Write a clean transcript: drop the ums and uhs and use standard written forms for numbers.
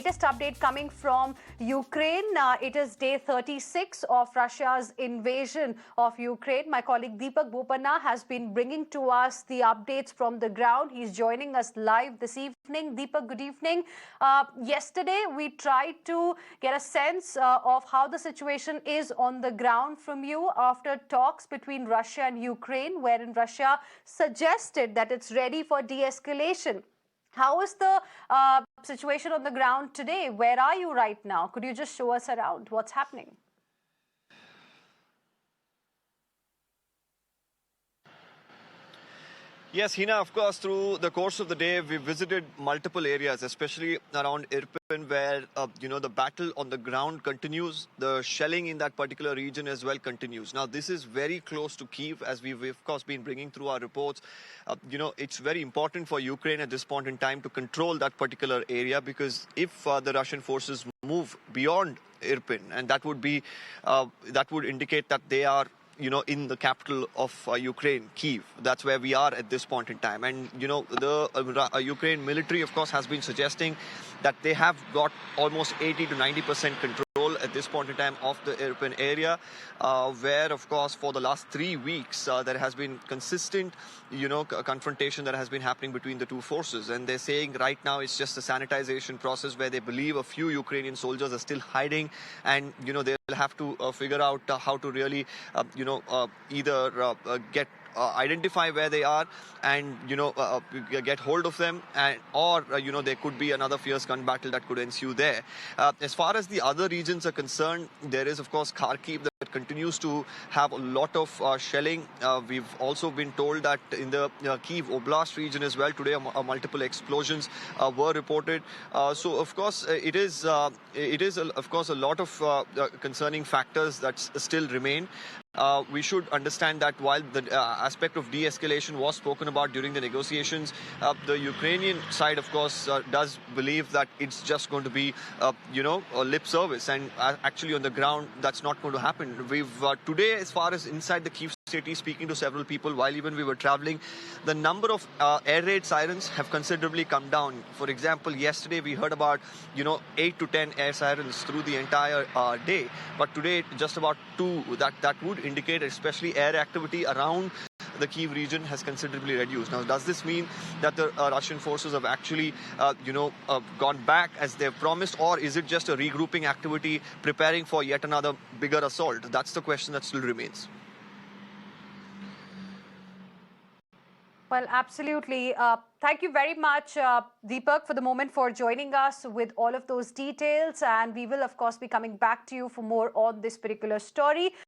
latest update coming from Ukraine. It is day 36 of Russia's invasion of Ukraine. My colleague Deepak has been bringing to us the updates from the ground. He's joining us live this evening. Deepak, good evening. Yesterday, we tried to get a sense of how the situation is on the ground from you after talks between Russia and Ukraine, wherein Russia suggested that it's ready for de-escalation. How is the situation on the ground today? Where are you right now? Could you just show us around what's happening? Yes, Hina, of course, through the course of the day, we visited multiple areas, especially around Irpin, where, the battle on the ground continues. The shelling in that particular region as well continues. Now, this is very close to Kyiv, as we've, of course, been bringing through our reports. It's very important for Ukraine at this point in time to control that particular area, because if the Russian forces move beyond Irpin, and that would indicate that they are in the capital of Ukraine, Kyiv. That's where we are at this point in time. And, the Ukraine military, of course, has been suggesting that they have got almost 80 to 90% control at this point in time of the Irpin area, where, of course, for the last 3 weeks, there has been consistent, confrontation that has been happening between the two forces. And they're saying right now it's just a sanitization process where they believe a few Ukrainian soldiers are still hiding, and, they'll have to figure out how to really, either get identify where they are and get hold of them, and or there could be another fierce gun battle that could ensue there. As far as the other regions are concerned, there is of course Kharkiv that continues to have a lot of shelling. We've also been told that in the Kyiv Oblast region as well today multiple explosions were reported. So of course it is of course a lot of concerning factors that still remain. We should understand that while the aspect of de-escalation was spoken about during the negotiations, the Ukrainian side, of course, does believe that it's just going to be, a lip service. And actually on the ground, that's not going to happen. We've today, as far as inside the Kyiv city, speaking to several people while even we were traveling, the number of air raid sirens have considerably come down. For example, yesterday we heard about, 8 to 10 air sirens through the entire day. But today, just about 2 that would indicate especially air activity around the Kyiv region has considerably reduced. Now, does this mean that the Russian forces have actually, gone back as they've promised, or is it just a regrouping activity preparing for yet another bigger assault? That's the question that still remains. Well, absolutely. Thank you very much, Deepak, for the moment for joining us with all of those details. And we will, of course, be coming back to you for more on this particular story.